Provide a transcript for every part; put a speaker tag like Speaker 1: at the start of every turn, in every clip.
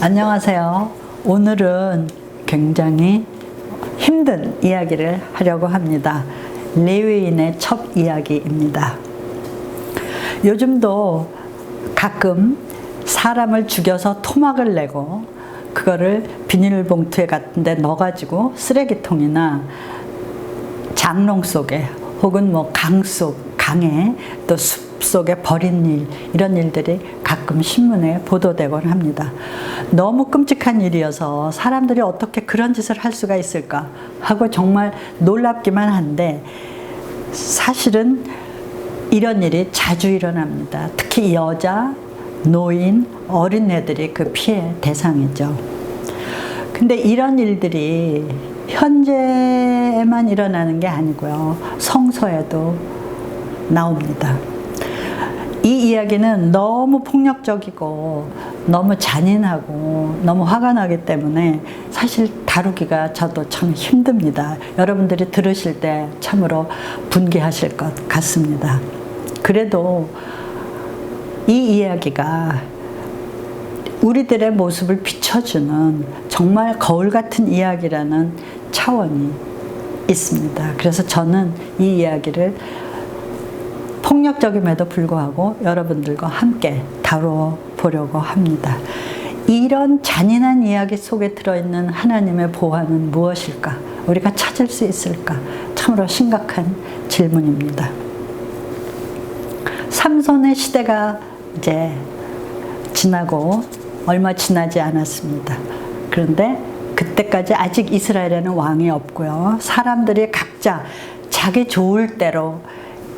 Speaker 1: 안녕하세요. 오늘은 굉장히 힘든 이야기를 하려고 합니다. 레위인의 첩 이야기입니다. 요즘도 가끔 사람을 죽여서 토막을 내고 그거를 비닐봉투에 같은 데 넣어가지고 쓰레기통이나 장롱 속에 혹은 뭐 강에 또 숲 속에 버린 일, 이런 일들이 가끔 신문에 보도되곤 합니다. 너무 끔찍한 일이어서 사람들이 어떻게 그런 짓을 할 수가 있을까 하고 정말 놀랍기만 한데, 사실은 이런 일이 자주 일어납니다. 특히 여자, 노인, 어린애들이 그 피해 대상이죠. 근데 이런 일들이 현재에만 일어나는 게 아니고요, 성서에도 나옵니다. 이 이야기는 너무 폭력적이고 너무 잔인하고 너무 화가 나기 때문에 사실 다루기가 저도 참 힘듭니다. 여러분들이 들으실 때 참으로 분개하실 것 같습니다. 그래도 이 이야기가 우리들의 모습을 비춰주는 정말 거울 같은 이야기라는 차원이 있습니다. 그래서 저는 이 이야기를 폭력적임에도 불구하고 여러분들과 함께 다뤄보려고 합니다. 이런 잔인한 이야기 속에 들어있는 하나님의 보화는 무엇일까? 우리가 찾을 수 있을까? 참으로 심각한 질문입니다. 삼손의 시대가 이제 지나고 얼마 지나지 않았습니다. 그런데 그때까지 아직 이스라엘에는 왕이 없고요, 사람들이 각자 자기 좋을 대로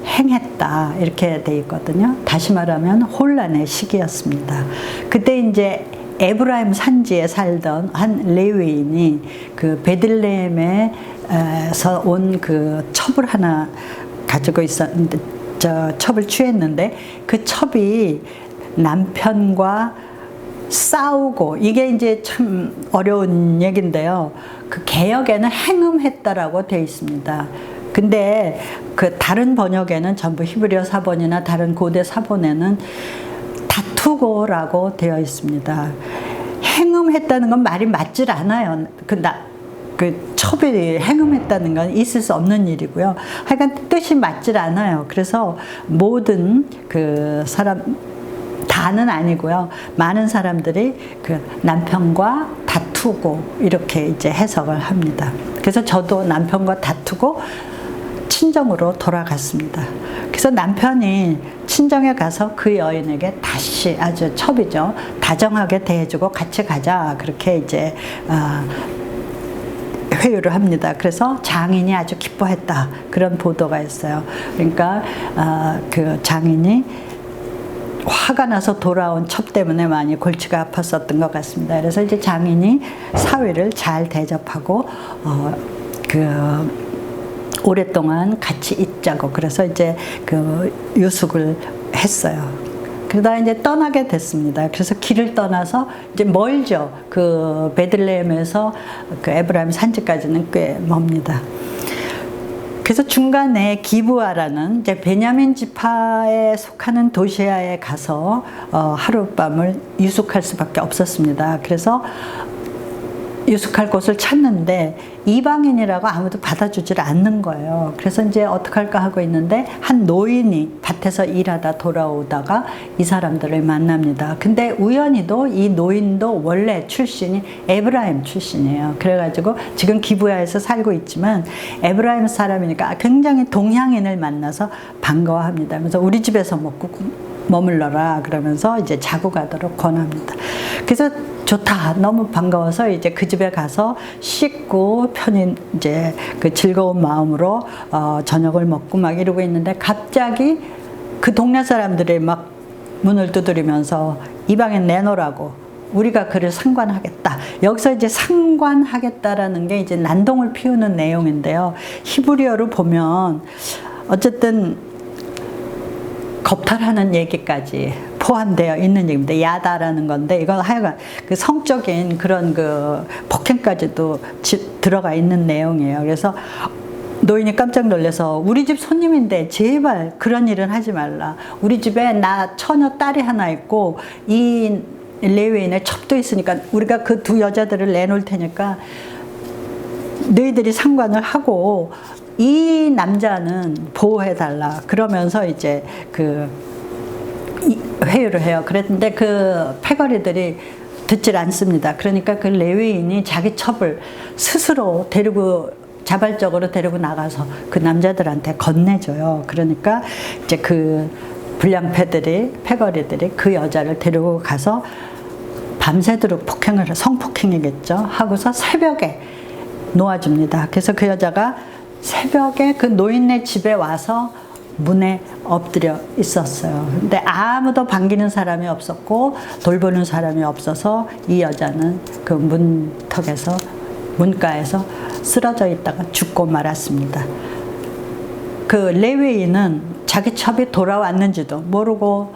Speaker 1: 행했다, 이렇게 돼 있거든요. 다시 말하면 혼란의 시기였습니다. 그때 이제 에브라임 산지에 살던 한 레위인이 그 베들레헴에서 온 그 첩을 하나 가지고 있었는데, 첩을 취했는데 그 첩이 남편과 싸우고, 이게 이제 참 어려운 얘기인데요, 그 개역에는 행음했다라고 되어 있습니다. 근데 그 다른 번역에는 전부 히브리어 사본이나 다른 고대 사본에는 다투고라고 되어 있습니다. 행음했다는 건 말이 맞질 않아요. 그 첩이 행음했다는 건 있을 수 없는 일이고요. 하여간 뜻이 맞질 않아요. 그래서 모든 그 사람, 다는 아니고요, 많은 사람들이 그 남편과 다투고 이렇게 이제 해석을 합니다. 그래서 저도 남편과 다투고 친정으로 돌아갔습니다. 그래서 남편이 친정에 가서 그 여인에게 다시, 아주 첩이죠, 다정하게 대해주고 같이 가자, 그렇게 이제 회유를 합니다. 그래서 장인이 아주 기뻐했다, 그런 보도가 있어요. 그러니까 그 장인이 화가 나서 돌아온 첩 때문에 많이 골치가 아팠었던 것 같습니다. 그래서 이제 장인이 사위를 잘 대접하고 오랫동안 같이 있자고, 그래서 이제 그 유숙을 했어요. 그러다 이제 떠나게 됐습니다. 그래서 길을 떠나서 이제 멀죠. 그 베들레헴에서 그 에브라임 산지까지는 꽤 멉니다. 그래서 중간에 기브아라는 이제 베냐민 지파에 속하는 도시에 가서 하룻밤을 유숙할 수밖에 없었습니다. 그래서 유숙할 곳을 찾는데 이방인이라고 아무도 받아주질 않는 거예요. 그래서 이제 어떡할까 하고 있는데 한 노인이 밭에서 일하다 돌아오다가 이 사람들을 만납니다. 근데 우연히도 이 노인도 원래 출신이 에브라임 출신이에요. 그래가지고 지금 기브야에서 살고 있지만 에브라임 사람이니까 굉장히 동양인을 만나서 반가워합니다. 그래서 우리 집에서 먹고 머물러라, 그러면서 이제 자고 가도록 권합니다. 그래서 좋다, 너무 반가워서 이제 그 집에 가서 씻고 편히 이제 그 즐거운 마음으로 저녁을 먹고 막 이러고 있는데, 갑자기 그 동네 사람들이 막 문을 두드리면서 이방인 내놓으라고, 우리가 그를 상관하겠다. 여기서 이제 상관하겠다라는 게 이제 난동을 피우는 내용인데요, 히브리어로 보면 어쨌든 겁탈하는 얘기까지 포함되어 있는 얘기입니다. 야다라는 건데, 이건 하여간 그 성적인 그런 그 폭행까지도 들어가 있는 내용이에요. 그래서 노인이 깜짝 놀라서, 우리 집 손님인데 제발 그런 일은 하지 말라. 우리 집에 나 처녀 딸이 하나 있고 이 레위인의 첩도 있으니까 우리가 그 두 여자들을 내놓을 테니까 너희들이 상관을 하고 이 남자는 보호해달라. 그러면서 이제 그 회유를 해요. 그랬는데 그 패거리들이 듣질 않습니다. 그러니까 그 레위인이 자기 첩을 스스로 자발적으로 데리고 나가서 그 남자들한테 건네줘요. 그러니까 이제 그 패거리들이 그 여자를 데리고 가서 밤새도록 성폭행이겠죠. 하고서 새벽에 놓아줍니다. 그래서 그 여자가 새벽에 그 노인네 집에 와서 문에 엎드려 있었어요. 근데 아무도 반기는 사람이 없었고 돌보는 사람이 없어서 이 여자는 그 문가에서 쓰러져 있다가 죽고 말았습니다. 그 레위인은 자기 첩이 돌아왔는지도 모르고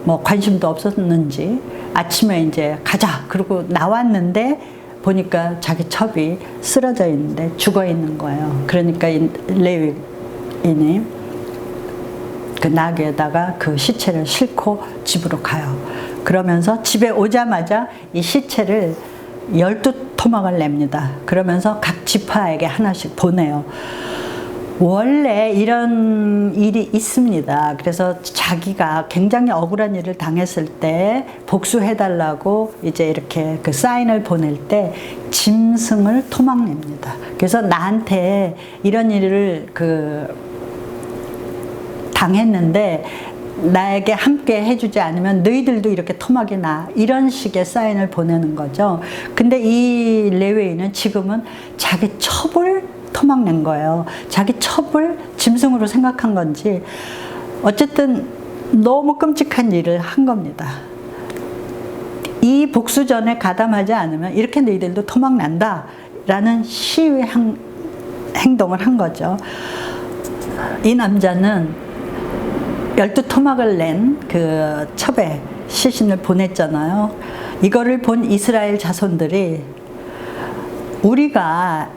Speaker 1: 뭐 관심도 없었는지 아침에 이제 가자 그러고 나왔는데 보니까 자기 첩이 쓰러져 있는데 죽어 있는 거예요. 그러니까 이 레위인이 그 나귀에다가 그 시체를 싣고 집으로 가요. 그러면서 집에 오자마자 이 시체를 12토막을 냅니다. 그러면서 각 지파에게 하나씩 보내요. 원래 이런 일이 있습니다. 그래서 자기가 굉장히 억울한 일을 당했을 때 복수해달라고 이제 이렇게 그 사인을 보낼 때 짐승을 토막냅니다. 그래서 나한테 이런 일을 당했는데 나에게 함께 해주지 않으면 너희들도 이렇게 토막이 나. 이런 식의 사인을 보내는 거죠. 근데 이 레위인은 지금은 자기 첩을 토막낸 거예요. 자기 첩을 짐승으로 생각한 건지 어쨌든 너무 끔찍한 일을 한 겁니다. 이 복수전에 가담하지 않으면 이렇게 너희들도 토막난다 라는 시위 행동을 한 거죠. 이 남자는 12토막을 낸 그 첩에 시신을 보냈잖아요. 이거를 본 이스라엘 자손들이 우리가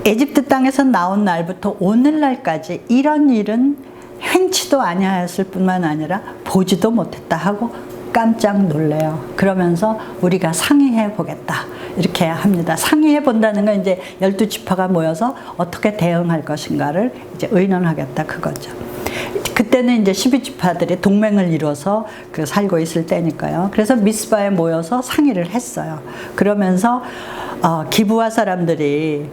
Speaker 1: 에집트 땅에서 나온 날부터 오늘날까지 이런 일은 행치도 아니하였을 뿐만 아니라 보지도 못했다 하고 깜짝 놀래요. 그러면서 우리가 상의해 보겠다 이렇게 합니다. 상의해 본다는 건 이제 12지파가 모여서 어떻게 대응할 것인가를 이제 의논하겠다 그거죠. 그때는 이제 12지파들이 동맹을 이뤄서 살고 있을 때니까요. 그래서 미스바에 모여서 상의를 했어요. 그러면서 기브아 사람들이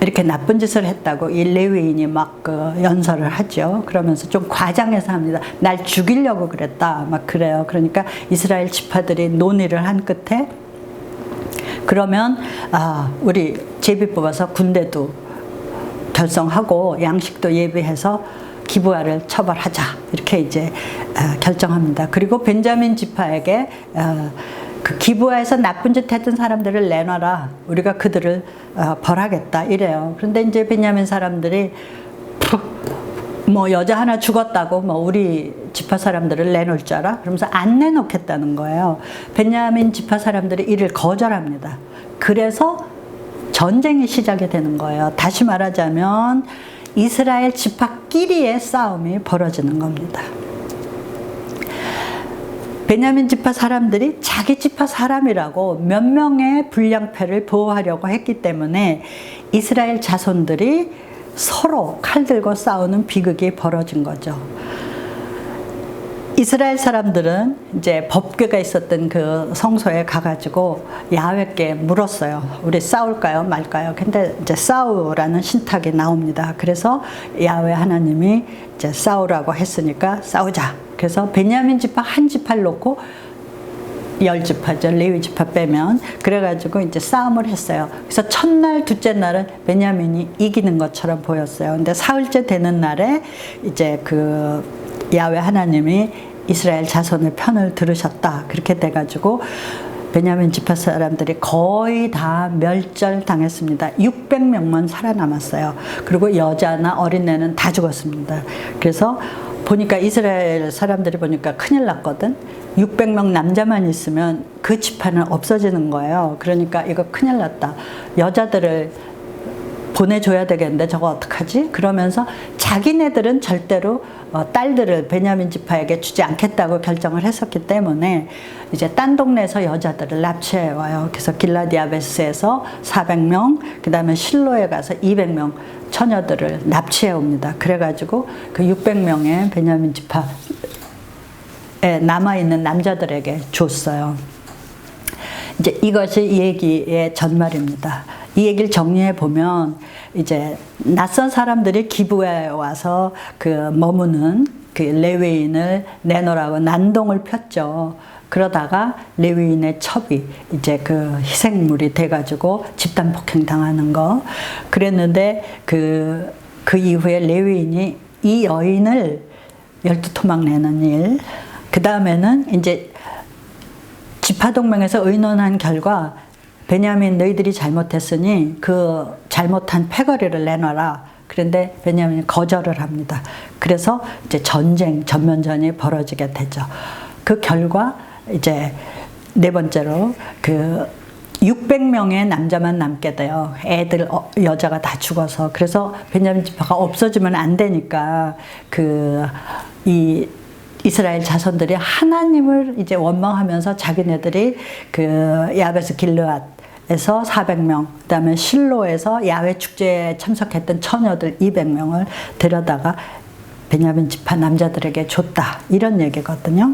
Speaker 1: 이렇게 나쁜 짓을 했다고 이 레위인이 막 연설을 하죠. 그러면서 좀 과장해서 합니다. 날 죽이려고 그랬다. 막 그래요. 그러니까 이스라엘 지파들이 논의를 한 끝에 그러면 우리 제비 뽑아서 군대도 결성하고 양식도 예비해서 기브아를 처벌하자. 이렇게 이제 결정합니다. 그리고 벤자민 지파에게 그 기브아에서 나쁜 짓 했던 사람들을 내놔라. 우리가 그들을 벌하겠다. 이래요. 그런데 이제 베냐민 사람들이 뭐 여자 하나 죽었다고 뭐 우리 지파 사람들을 내놓을 줄 알아? 그러면서 안 내놓겠다는 거예요. 베냐민 지파 사람들이 이를 거절합니다. 그래서 전쟁이 시작이 되는 거예요. 다시 말하자면 이스라엘 지파끼리의 싸움이 벌어지는 겁니다. 베냐민 지파 사람들이 자기 지파 사람이라고 몇 명의 불량패를 보호하려고 했기 때문에 이스라엘 자손들이 서로 칼 들고 싸우는 비극이 벌어진 거죠. 이스라엘 사람들은 이제 법궤가 있었던 그 성소에 가가지고 야훼께 물었어요. 우리 싸울까요, 말까요? 근데 이제 싸우라는 신탁이 나옵니다. 그래서 야훼 하나님이 이제 싸우라고 했으니까 싸우자. 그래서 베냐민 지파 한 지파를 놓고 10지파죠. 레위 지파 빼면. 그래가지고 이제 싸움을 했어요. 그래서 첫날, 둘째 날은 베냐민이 이기는 것처럼 보였어요. 근데 사흘째 되는 날에 이제 그 야훼 하나님이 이스라엘 자손의 편을 들으셨다. 그렇게 돼가지고 베냐민 지파 사람들이 거의 다 멸절당했습니다. 600명만 살아남았어요. 그리고 여자나 어린애는 다 죽었습니다. 그래서 보니까 이스라엘 사람들이 보니까 큰일 났거든. 600명 남자만 있으면 그 지파는 없어지는 거예요. 그러니까 이거 큰일 났다. 여자들을 보내줘야 되겠는데 저거 어떡하지? 그러면서 자기네들은 절대로 딸들을 베냐민 지파에게 주지 않겠다고 결정을 했었기 때문에 이제 딴 동네에서 여자들을 납치해 와요. 그래서 길라디 야베스에서 400명, 그 다음에 실로에 가서 200명 처녀들을 납치해 옵니다. 그래가지고 그 600명의 베냐민 지파에 남아있는 남자들에게 줬어요. 이제 이것이 이 얘기의 전말입니다. 이 얘기를 정리해 보면 이제 낯선 사람들이 기브에 와서 그 머무는 그 레위인을 내놓으라고 난동을 폈죠. 그러다가 레위인의 첩이 이제 그 희생물이 돼가지고 집단 폭행 당하는 거 그랬는데 그 이후에 레위인이 이 여인을 12토막 내는 일, 그 다음에는 이제 지파동맹에서 의논한 결과 베냐민 너희들이 잘못했으니 그 잘못한 패거리를 내놔라. 그런데 베냐민이 거절을 합니다. 그래서 이제 전면전이 벌어지게 되죠. 그 결과 이제 네 번째로 그 600명의 남자만 남게 돼요. 애들, 여자가 다 죽어서. 그래서 베냐민 지파가 없어지면 안 되니까 이 이스라엘 자손들이 하나님을 이제 원망하면서 자기네들이 그 야베스 길르앗에서 400명, 그 다음에 실로에서 야외 축제에 참석했던 처녀들 200명을 데려다가 베냐민 지파 남자들에게 줬다. 이런 얘기거든요.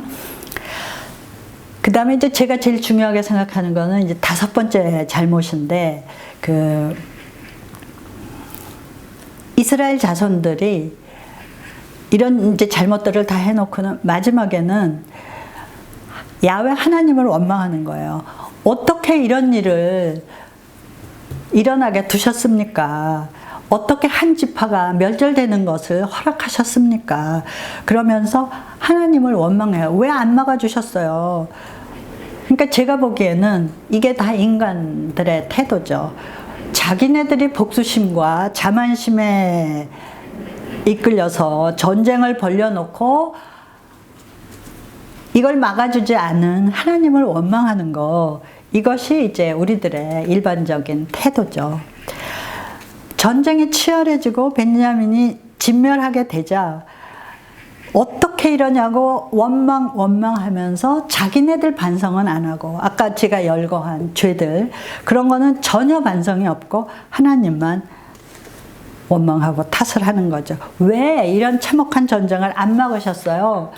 Speaker 1: 그 다음에 이제 제가 제일 중요하게 생각하는 거는 이제 5번째 잘못인데, 이스라엘 자손들이 이런 이제 잘못들을 다 해놓고는 마지막에는 야훼 하나님을 원망하는 거예요. 어떻게 이런 일을 일어나게 두셨습니까? 어떻게 한 지파가 멸절되는 것을 허락하셨습니까? 그러면서 하나님을 원망해요. 왜 안 막아주셨어요? 그러니까 제가 보기에는 이게 다 인간들의 태도죠. 자기네들이 복수심과 자만심에 이끌려서 전쟁을 벌려놓고 이걸 막아주지 않은 하나님을 원망하는 거, 이것이 이제 우리들의 일반적인 태도죠. 전쟁이 치열해지고 베냐민이 진멸하게 되자 어떻게 이러냐고 원망하면서 자기네들 반성은 안 하고, 아까 제가 열거한 죄들 그런 거는 전혀 반성이 없고 하나님만 원망하고 탓을 하는 거죠. 왜 이런 참혹한 전쟁을 안 막으셨어요?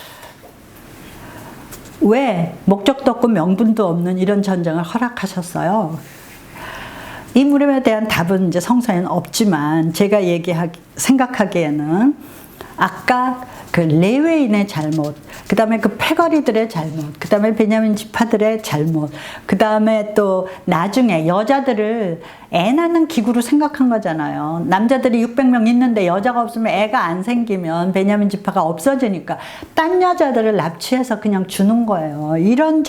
Speaker 1: 왜 목적도 없고 명분도 없는 이런 전쟁을 허락하셨어요? 이 물음에 대한 답은 이제 성서에는 없지만 제가 생각하기에는 아까 그 레위인의 잘못, 그 다음에 그 패거리들의 잘못, 그 다음에 베냐민 지파들의 잘못, 그 다음에 또 나중에 여자들을 애 낳는 기구로 생각한 거잖아요. 남자들이 600명 있는데 여자가 없으면 애가 안 생기면 베냐민 지파가 없어지니까 딴 여자들을 납치해서 그냥 주는 거예요. 이런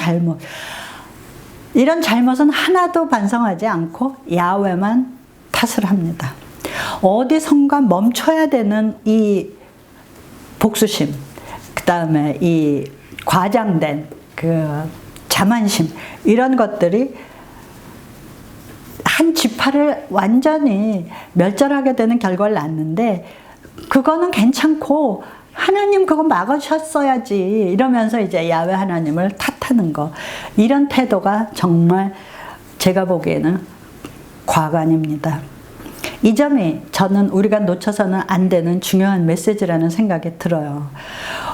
Speaker 1: 잘못은 하나도 반성하지 않고 야훼만 탓을 합니다. 어디선가 멈춰야 되는 이 복수심, 그 다음에 이 과장된 그 자만심, 이런 것들이 한 지파를 완전히 멸절하게 되는 결과를 낳는데, 그거는 괜찮고 하나님 그거 막으셨어야지 이러면서 이제 야훼 하나님을 탓하는 거, 이런 태도가 정말 제가 보기에는 과간입니다. 이 점이 저는 우리가 놓쳐서는 안 되는 중요한 메시지라는 생각이 들어요.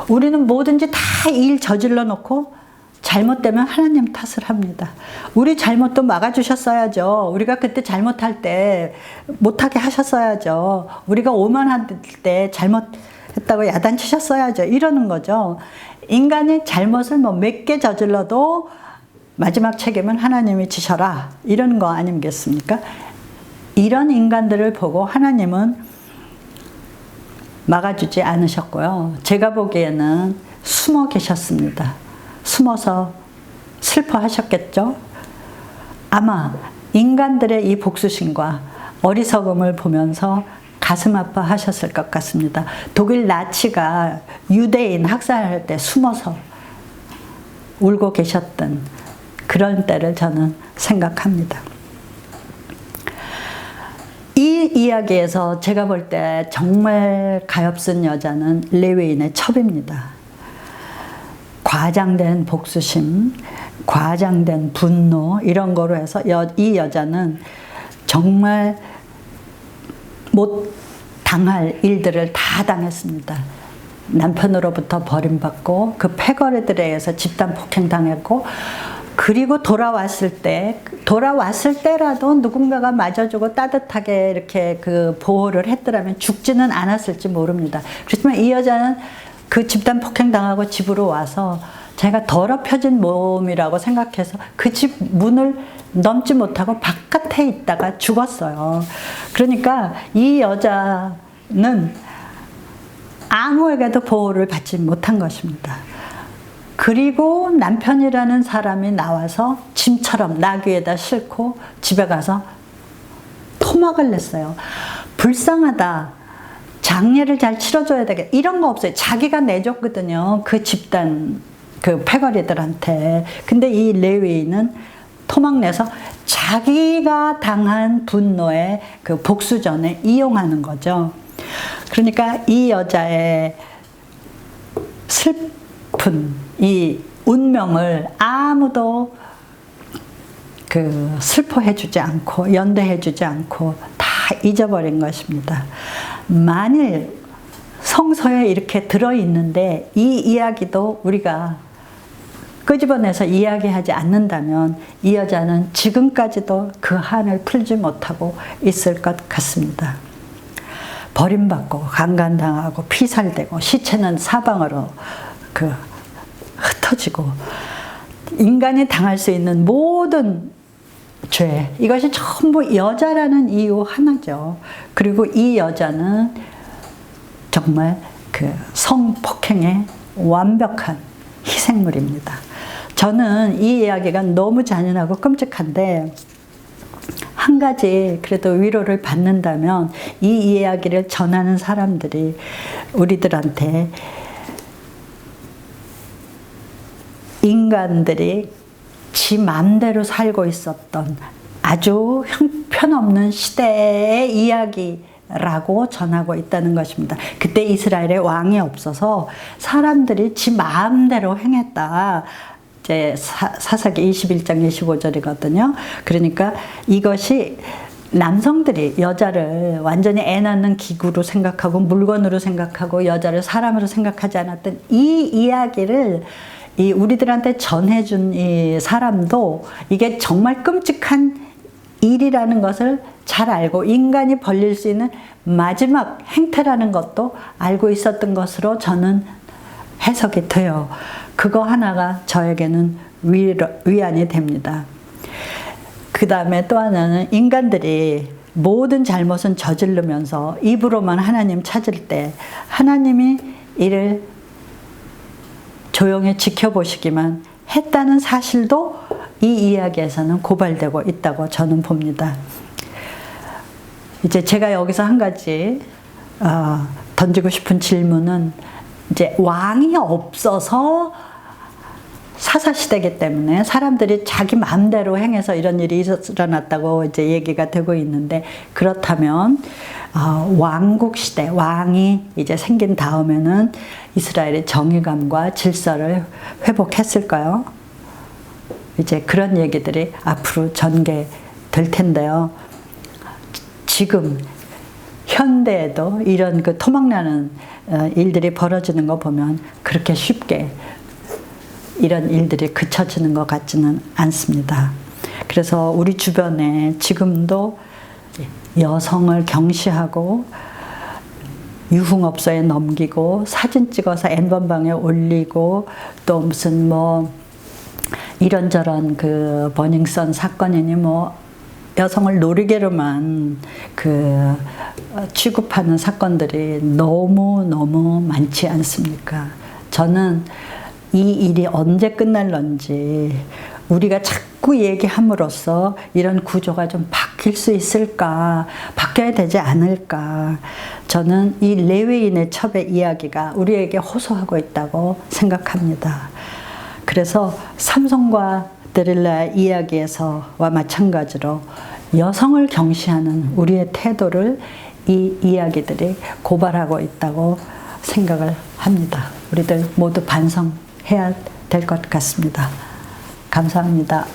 Speaker 1: 우리는 뭐든지 다 일 저질러 놓고 잘못되면 하나님 탓을 합니다. 우리 잘못도 막아주셨어야죠. 우리가 그때 잘못할 때 못하게 하셨어야죠. 우리가 오만할 때 잘못했다고 야단치셨어야죠. 이러는 거죠. 인간이 잘못을 뭐 몇 개 저질러도 마지막 책임은 하나님이 지셔라, 이런 거 아니겠습니까? 이런 인간들을 보고 하나님은 막아주지 않으셨고요. 제가 보기에는 숨어 계셨습니다. 숨어서 슬퍼하셨겠죠? 아마 인간들의 이 복수심과 어리석음을 보면서 가슴 아파하셨을 것 같습니다. 독일 나치가 유대인 학살할 때 숨어서 울고 계셨던 그런 때를 저는 생각합니다. 이 이 이야기에서 제가 볼 때 정말 가엾은 여자는 레위인의 첩입니다. 과장된 복수심, 과장된 분노 이런 거로 해서 이 여자는 정말 못 당할 일들을 다 당했습니다. 남편으로부터 버림받고 그 패거리들에 의해서 집단 폭행당했고, 그리고 돌아왔을 때라도 누군가가 맞아주고 따뜻하게 이렇게 그 보호를 했더라면 죽지는 않았을지 모릅니다. 그렇지만 이 여자는 그 집단 폭행당하고 집으로 와서 자기가 더럽혀진 몸이라고 생각해서 그 집 문을 넘지 못하고 바깥에 있다가 죽었어요. 그러니까 이 여자는 아무에게도 보호를 받지 못한 것입니다. 그리고 남편이라는 사람이 나와서 짐처럼 나귀에다 싣고 집에 가서 토막을 냈어요. 불쌍하다. 장례를 잘 치러줘야 되겠다. 이런 거 없어요. 자기가 내줬거든요. 그 집단, 그 패거리들한테. 근데 이 레위인은 토막 내서 자기가 당한 분노의 그 복수전에 이용하는 거죠. 그러니까 이 여자의 슬픈 이 운명을 아무도 그 슬퍼해주지 않고 연대해주지 않고 다 잊어버린 것입니다. 만일 성서에 이렇게 들어있는데 이 이야기도 우리가 끄집어내서 이야기하지 않는다면 이 여자는 지금까지도 그 한을 풀지 못하고 있을 것 같습니다. 버림받고 강간당하고 피살되고 시체는 사방으로 그 흩어지고 인간이 당할 수 있는 모든 죄, 이것이 전부 여자라는 이유 하나죠. 그리고 이 여자는 정말 그 성폭행의 완벽한 희생물입니다. 저는 이 이야기가 너무 잔인하고 끔찍한데 한 가지 그래도 위로를 받는다면 이 이야기를 전하는 사람들이 우리들한테 인간들이 지 맘대로 살고 있었던 아주 형편없는 시대의 이야기라고 전하고 있다는 것입니다. 그때 이스라엘에 왕이 없어서 사람들이 지 마음대로 행했다. 이제 사사기 21장 25절이거든요. 그러니까 이것이 남성들이 여자를 완전히 애 낳는 기구로 생각하고 물건으로 생각하고 여자를 사람으로 생각하지 않았던 이 이야기를 이 우리들한테 전해준 이 사람도 이게 정말 끔찍한 일이라는 것을 잘 알고 인간이 벌릴 수 있는 마지막 행태라는 것도 알고 있었던 것으로 저는 해석이 돼요. 그거 하나가 저에게는 위안이 됩니다. 그 다음에 또 하나는 인간들이 모든 잘못은 저지르면서 입으로만 하나님 찾을 때 하나님이 이를 조용히 지켜보시기만 했다는 사실도 이 이야기에서는 고발되고 있다고 저는 봅니다. 이제 제가 여기서 한 가지 던지고 싶은 질문은 이제 왕이 없어서 사사시대이기 때문에 사람들이 자기 마음대로 행해서 이런 일이 일어났다고 이제 얘기가 되고 있는데, 그렇다면 왕국 시대, 왕이 이제 생긴 다음에는 이스라엘의 정의감과 질서를 회복했을까요? 이제 그런 얘기들이 앞으로 전개될 텐데요. 지금 현대에도 이런 그 토막나는 일들이 벌어지는 거 보면 그렇게 쉽게 이런 일들이 그쳐지는 것 같지는 않습니다. 그래서 우리 주변에 지금도 여성을 경시하고 유흥업소에 넘기고 사진 찍어서 N번방에 올리고 또 무슨 뭐 이런저런 그 버닝썬 사건이니 뭐 여성을 놀이개로만 그 취급하는 사건들이 너무 많지 않습니까? 저는 이 일이 언제 끝날런지 우리가 자꾸 얘기함으로써 이런 구조가 좀 바뀔 수 있을까, 바뀌어야 되지 않을까. 저는 이 레위인의 첩의 이야기가 우리에게 호소하고 있다고 생각합니다. 그래서 삼손과 데릴라 이야기에서와 마찬가지로 여성을 경시하는 우리의 태도를 이 이야기들이 고발하고 있다고 생각을 합니다. 우리들 모두 반성해야 될 것 같습니다. 감사합니다.